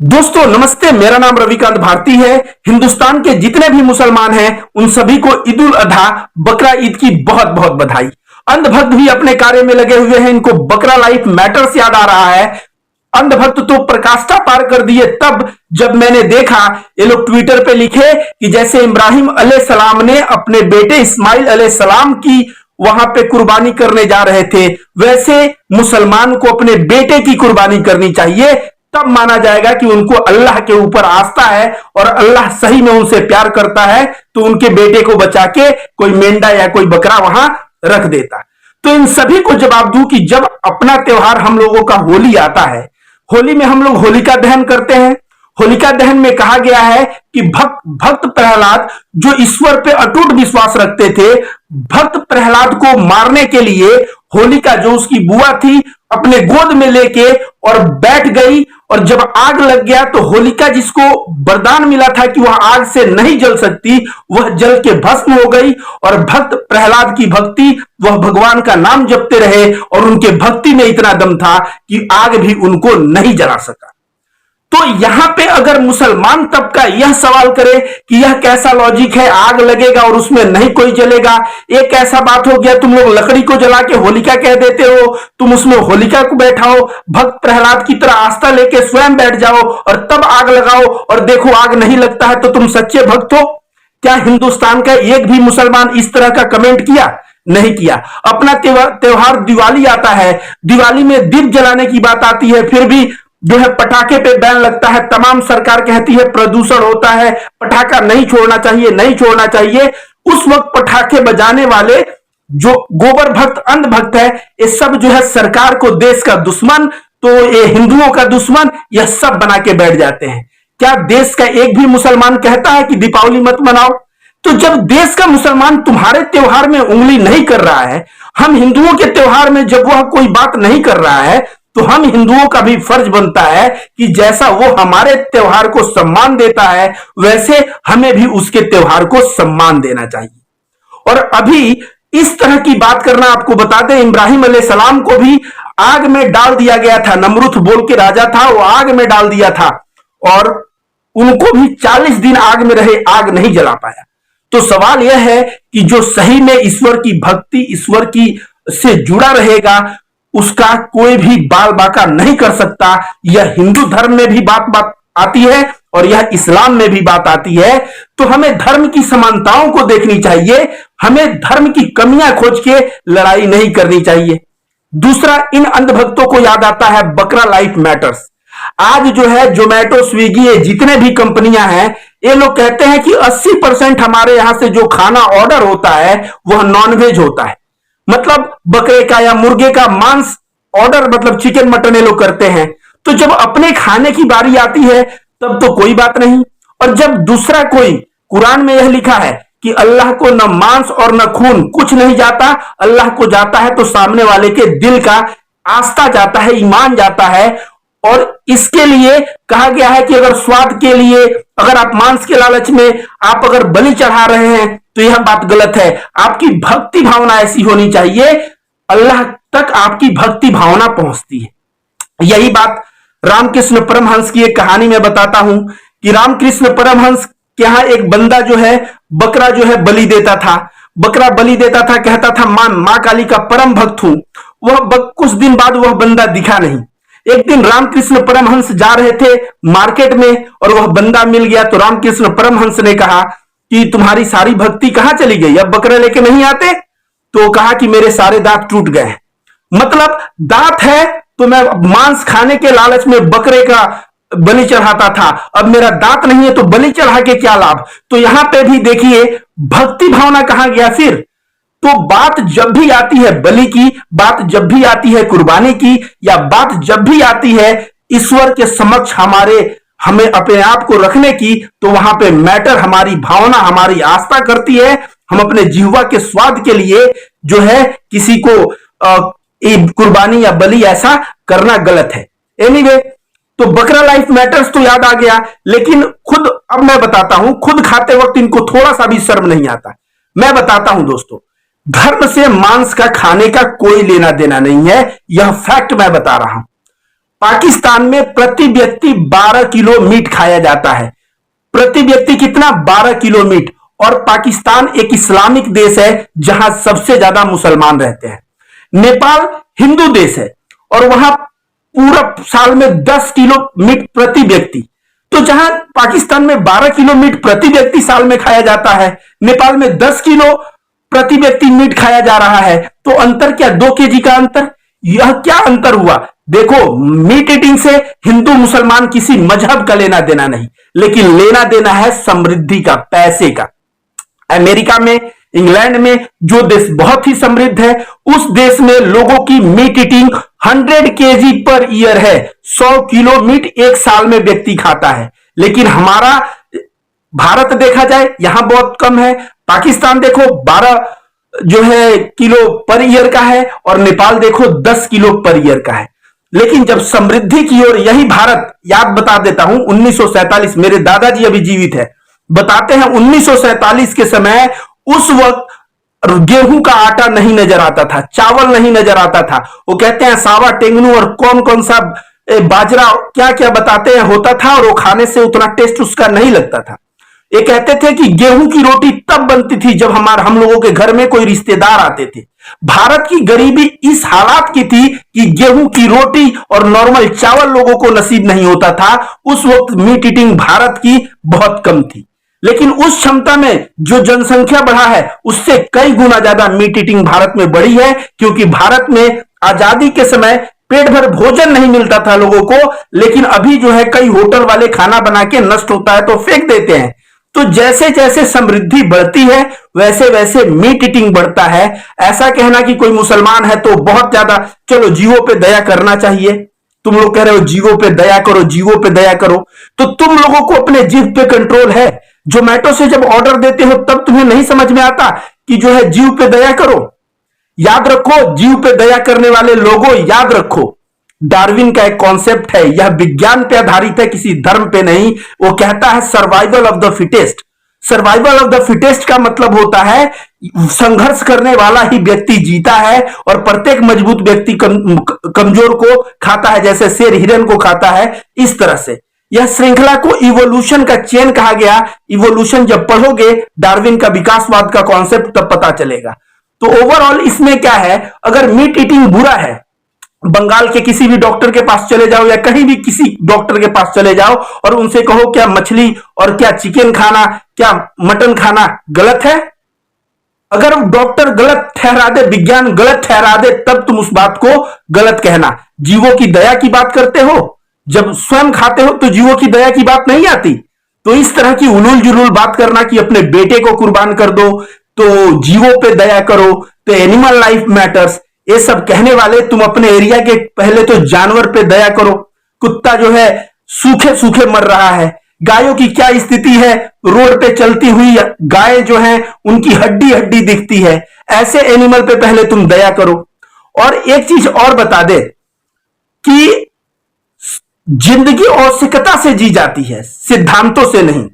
दोस्तों नमस्ते, मेरा नाम रविकांत भारती है। हिंदुस्तान के जितने भी मुसलमान हैं उन सभी को ईद उल अधा बकरा ईद की बहुत बहुत बधाई। अंधभक्त भी अपने कार्य में लगे हुए हैं, इनको बकरा लाइफ मैटर्स याद आ रहा है। अंधभक्त तो प्रकाष्ठा पार कर दिए तब जब मैंने देखा ये लोग ट्विटर पे लिखे कि जैसे इब्राहिम अलैहिस्सलाम ने अपने बेटे इस्माइल अलैहिस्सलाम की वहां पे कुर्बानी करने जा रहे थे, वैसे मुसलमान को अपने बेटे की कुर्बानी करनी चाहिए। तब माना जाएगा कि उनको अल्लाह के ऊपर आस्था है और अल्लाह सही में उनसे प्यार करता है, तो उनके बेटे को बचा के कोई मेंढा या कोई बकरा वहां रख देता। तो इन सभी को जवाब दूं कि जब अपना त्योहार हम लोगों का होली आता है, होली में हम लोग होलिका दहन करते हैं। होलिका दहन में कहा गया है कि भक्त प्रहलाद जो ईश्वर पे अटूट विश्वास रखते थे, भक्त प्रहलाद को मारने के लिए होलिका जो उसकी बुआ थी अपने गोद में लेके और बैठ गई, और जब आग लग गया तो होलिका जिसको वरदान मिला था कि वह आग से नहीं जल सकती, वह जल के भस्म हो गई। और भक्त प्रहलाद की भक्ति, वह भगवान का नाम जपते रहे और उनके भक्ति में इतना दम था कि आग भी उनको नहीं जला सका। तो यहां पे अगर मुसलमान तबका यह सवाल करे कि यह कैसा लॉजिक है, आग लगेगा और उसमें नहीं कोई जलेगा, एक ऐसा बात हो गया, तुम लोग लकड़ी को जला के होलिका कह देते हो, तुम उसमें होलिका को बैठाओ, भक्त प्रहलाद की तरह आस्था लेके स्वयं बैठ जाओ और तब आग लगाओ और देखो आग नहीं लगता है तो तुम सच्चे भक्त हो। क्या हिंदुस्तान का एक भी मुसलमान इस तरह का कमेंट किया? नहीं किया। अपना त्योहार दिवाली आता है, दिवाली में दीप जलाने की बात आती है, फिर भी जो है पटाखे पे बैन लगता है। तमाम सरकार कहती है प्रदूषण होता है, पटाखा नहीं छोड़ना चाहिए, नहीं छोड़ना चाहिए। उस वक्त पटाखे बजाने वाले जो गोबर भक्त अंध भक्त है, ये सब जो है सरकार को देश का दुश्मन, तो ये हिंदुओं का दुश्मन, यह सब बना के बैठ जाते हैं। क्या देश का एक भी मुसलमान कहता है कि दीपावली मत मनाओ? तो जब देश का मुसलमान तुम्हारे त्योहार में उंगली नहीं कर रहा है, हम हिंदुओं के त्योहार में जब वह कोई बात नहीं कर रहा है, तो हम हिंदुओं का भी फर्ज बनता है कि जैसा वो हमारे त्योहार को सम्मान देता है, वैसे हमें भी उसके त्योहार को सम्मान देना चाहिए। और अभी इस तरह की बात करना, आपको बता दें, इब्राहिम अलैहिस्सलाम को भी आग में डाल दिया गया था। नमरूद बोल के राजा था, वो आग में डाल दिया था और उनको भी 40 दिन आग में रहे, आग नहीं जला पाया। तो सवाल यह है कि जो सही में ईश्वर की भक्ति, ईश्वर की से जुड़ा रहेगा, उसका कोई भी बाल बाका नहीं कर सकता। यह हिंदू धर्म में भी बात आती है और यह इस्लाम में भी बात आती है। तो हमें धर्म की समानताओं को देखनी चाहिए, हमें धर्म की कमियां खोज के लड़ाई नहीं करनी चाहिए। दूसरा, इन अंधभक्तों को याद आता है बकरा लाइफ मैटर्स। आज जो है जोमेटो, स्विगी, ये जितने भी कंपनियां हैं, ये लोग कहते हैं कि 80% हमारे यहां से जो खाना ऑर्डर होता है वह नॉनवेज होता है। मतलब बकरे का या मुर्गे का मांस ऑर्डर, मतलब चिकन मटन ये लोग करते हैं। तो जब अपने खाने की बारी आती है तब तो कोई बात नहीं, और जब दूसरा कोई, कुरान में यह लिखा है कि अल्लाह को न मांस और न खून कुछ नहीं जाता, अल्लाह को जाता है तो सामने वाले के दिल का आस्था जाता है, ईमान जाता है। और इसके लिए कहा गया है कि अगर स्वाद के लिए, अगर आप मांस के लालच में आप अगर बलि चढ़ा रहे हैं तो यह बात गलत है। आपकी भक्ति भावना ऐसी होनी चाहिए, अल्लाह तक आपकी भक्ति भावना पहुंचती है। यही बात रामकृष्ण परमहंस की एक कहानी में बताता हूं कि रामकृष्ण परमहंस के यहां एक बंदा जो है बकरा जो है बलि देता था, बकरा बलि देता था, कहता था मां काली का परम भक्त हूं। कुछ दिन बाद वह बंदा दिखा नहीं। एक दिन रामकृष्ण परमहंस जा रहे थे मार्केट में और वह बंदा मिल गया, तो रामकृष्ण परमहंस ने कहा कि तुम्हारी सारी भक्ति कहां चली गई, अब बकरा लेके नहीं आते? तो कहा कि मेरे सारे दांत टूट गए। मतलब दांत है तो मैं मांस खाने के लालच में बकरे का बलि चढ़ाता था, अब मेरा दांत नहीं है तो बलि चढ़ा के क्या लाभ? तो यहां पे भी देखिए भक्ति भावना कहां गया फिर। तो बात जब भी आती है बलि की, बात जब भी आती है कुर्बानी की, या बात जब भी आती है ईश्वर के समक्ष हमें अपने आप को रखने की, तो वहां पे मैटर हमारी भावना, हमारी आस्था करती है। हम अपने जिह्वा के स्वाद के लिए जो है किसी को कुर्बानी या बलि ऐसा करना गलत है। एनीवे, तो बकरा लाइफ मैटर्स तो याद आ गया, लेकिन खुद अब मैं बताता हूं, खुद खाते वक्त इनको थोड़ा सा भी शर्म नहीं आता। मैं बताता हूं दोस्तों, धर्म से मांस का खाने का कोई लेना देना नहीं है, यह फैक्ट मैं बता रहा हूं। पाकिस्तान में प्रति व्यक्ति 12 किलो मीट खाया जाता है। प्रति व्यक्ति कितना? 12 किलो मीट। और पाकिस्तान एक इस्लामिक देश है जहां सबसे ज्यादा मुसलमान रहते हैं। नेपाल हिंदू देश है और वहां पूरा साल में 10 किलो मीट प्रति व्यक्ति। तो जहां पाकिस्तान में 12 किलो मीट प्रति व्यक्ति साल में खाया जाता है, नेपाल में 10 किलो प्रति व्यक्ति मीट खाया जा रहा है। तो अंतर क्या? 2 केजी का अंतर। यह क्या अंतर हुआ? देखो, मीट ईटिंग से हिंदू मुसलमान किसी मजहब का लेना देना नहीं, लेकिन लेना देना है समृद्धि का, पैसे का। अमेरिका में, इंग्लैंड में जो देश बहुत ही समृद्ध है, उस देश में लोगों की meat eating 100 KG per year है। 100 किलो मीट एक साल में व्यक्ति खाता है। लेकिन हमारा भारत देखा जाए यहां बहुत कम है। पाकिस्तान देखो 12 जो है किलो पर ईयर का है और नेपाल देखो 10 किलो पर ईयर का है। लेकिन जब समृद्धि की ओर यही भारत, याद बता देता हूं 1947, मेरे दादाजी अभी जीवित है, बताते हैं 1947 के समय उस वक्त गेहूं का आटा नहीं नजर आता था, चावल नहीं नजर आता था। वो कहते हैं सावा टेंगनू और कौन कौन सा बाजरा क्या क्या बताते हैं होता था, और वो खाने से उतना टेस्ट उसका नहीं लगता था। ये कहते थे कि गेहूं की रोटी तब बनती थी जब हम लोगों के घर में कोई रिश्तेदार आते थे। भारत की गरीबी इस हालात की थी कि गेहूं की रोटी और नॉर्मल चावल लोगों को नसीब नहीं होता था। उस वक्त मीट ईटिंग भारत की बहुत कम थी। लेकिन उस क्षमता में जो जनसंख्या बढ़ा है उससे कई गुना ज्यादा मीट ईटिंग भारत में बढ़ी है, क्योंकि भारत में आजादी के समय पेट भर भोजन नहीं मिलता था लोगों को। लेकिन अभी जो है कई होटल वाले खाना बना के नष्ट होता है तो फेंक देते हैं। तो जैसे जैसे समृद्धि बढ़ती है वैसे वैसे मीट ईटिंग बढ़ता है। ऐसा कहना कि कोई मुसलमान है तो बहुत ज्यादा चलो जीवों पे दया करना चाहिए, तुम लोग कह रहे हो जीवों पे दया करो, जीवों पे दया करो, तो तुम लोगों को अपने जीव पे कंट्रोल है। जोमेटो से जब ऑर्डर देते हो तब तुम्हें नहीं समझ में आता कि जो है जीव पे दया करो। याद रखो, जीव पे दया करने वाले लोगों, याद रखो डार्विन का एक कॉन्सेप्ट है, यह विज्ञान पे आधारित है, किसी धर्म पे नहीं। वो कहता है survival of the fittest. Survival of the fittest का मतलब होता है संघर्ष करने वाला ही व्यक्ति जीता है, और प्रत्येक मजबूत व्यक्ति कमजोर को खाता है, जैसे शेर हिरन को खाता है। इस तरह से यह श्रृंखला को इवोल्यूशन का चेन कहा गया। इवोल्यूशन जब पढ़ोगे डार्विन का विकासवाद का कॉन्सेप्ट तब पता चलेगा। तो ओवरऑल इसमें क्या है, अगर मीट ईटिंग बुरा है, बंगाल के किसी भी डॉक्टर के पास चले जाओ या कहीं भी किसी डॉक्टर के पास चले जाओ और उनसे कहो क्या मछली और क्या चिकन खाना, क्या मटन खाना गलत है? अगर डॉक्टर गलत ठहरा दे, विज्ञान गलत ठहरा दे, तब तुम उस बात को गलत कहना। जीवों की दया की बात करते हो, जब स्वयं खाते हो तो जीवों की दया की बात नहीं आती। तो इस तरह की उलूल जुलूल बात करना कि अपने बेटे को कुर्बान कर दो तो जीवों पे दया करो, तो एनिमल लाइफ मैटर्स, ये सब कहने वाले तुम अपने एरिया के पहले तो जानवर पे दया करो। कुत्ता जो है सूखे सूखे मर रहा है, गायों की क्या स्थिति है, रोड पे चलती हुई गाय जो है उनकी हड्डी हड्डी दिखती है। ऐसे एनिमल पे पहले तुम दया करो। और एक चीज और बता दे कि जिंदगी औत्सुकता से जी जाती है, सिद्धांतों से नहीं।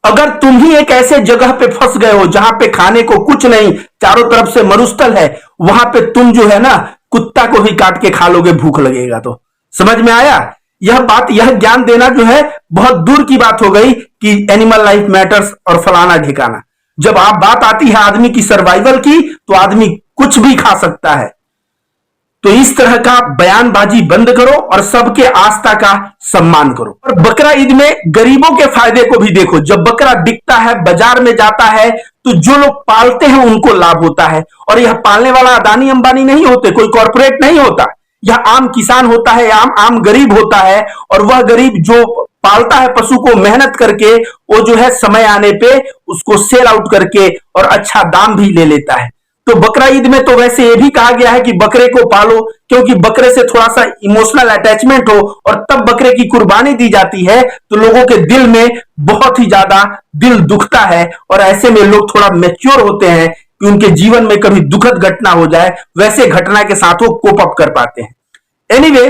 अगर तुम ही एक ऐसे जगह पे फंस गए हो जहां पे खाने को कुछ नहीं, चारों तरफ से मरुस्थल है, वहां पे तुम जो है ना कुत्ता को भी काट के खा लोगे, भूख लगेगा तो। समझ में आया? यह बात, यह ज्ञान देना जो है बहुत दूर की बात हो गई कि एनिमल लाइफ मैटर्स और फलाना ढिकाना। जब आप बात आती है आदमी की सर्वाइवल की, तो आदमी कुछ भी खा सकता है। तो इस तरह का बयानबाजी बंद करो और सबके आस्था का सम्मान करो। और बकरा ईद में गरीबों के फायदे को भी देखो। जब बकरा बिकता है, बाजार में जाता है, तो जो लोग पालते हैं उनको लाभ होता है। और यह पालने वाला अदानी अंबानी नहीं होते, कोई कॉर्पोरेट नहीं होता, यह आम किसान होता है, आम गरीब होता है। और वह गरीब जो पालता है पशु को मेहनत करके, वो जो है समय आने पे उसको सेल आउट करके और अच्छा दाम भी ले लेता है। तो बकरा ईद में तो वैसे ये भी कहा गया है कि बकरे को पालो, क्योंकि बकरे से थोड़ा सा इमोशनल अटैचमेंट हो, और तब बकरे की कुर्बानी दी जाती है तो लोगों के दिल में बहुत ही ज्यादा दिल दुखता है। और ऐसे में लोग थोड़ा मैच्योर होते हैं कि उनके जीवन में कभी दुखद घटना हो जाए, वैसे घटना के साथ वो कोप अप कर पाते हैं। एनीवे,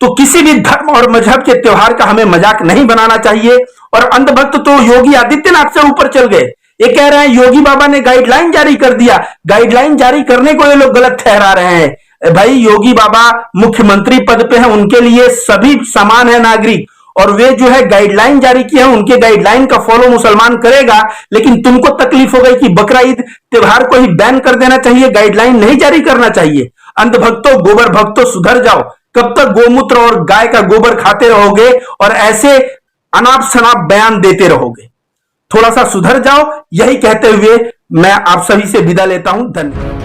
तो किसी भी धर्म और मजहब के त्योहार का हमें मजाक नहीं बनाना चाहिए। और अंधभक्त तो योगी आदित्यनाथ से ऊपर चल गए। ये कह रहे हैं योगी बाबा ने गाइडलाइन जारी कर दिया, गाइडलाइन जारी करने को ये लोग गलत ठहरा रहे हैं। भाई योगी बाबा मुख्यमंत्री पद पे हैं, उनके लिए सभी समान है नागरिक, और वे जो है गाइडलाइन जारी किए हैं, उनके गाइडलाइन का फॉलो मुसलमान करेगा। लेकिन तुमको तकलीफ हो गई कि बकरा ईद त्योहार को ही बैन कर देना चाहिए, गाइडलाइन नहीं जारी करना चाहिए। अंधभक्तों, गोबर भक्तों, सुधर जाओ। कब तक गोमूत्र और गाय का गोबर खाते रहोगे और ऐसे अनाप शनाप बयान देते रहोगे? थोड़ा सा सुधर जाओ। यही कहते हुए मैं आप सभी से विदा लेता हूं। धन्यवाद।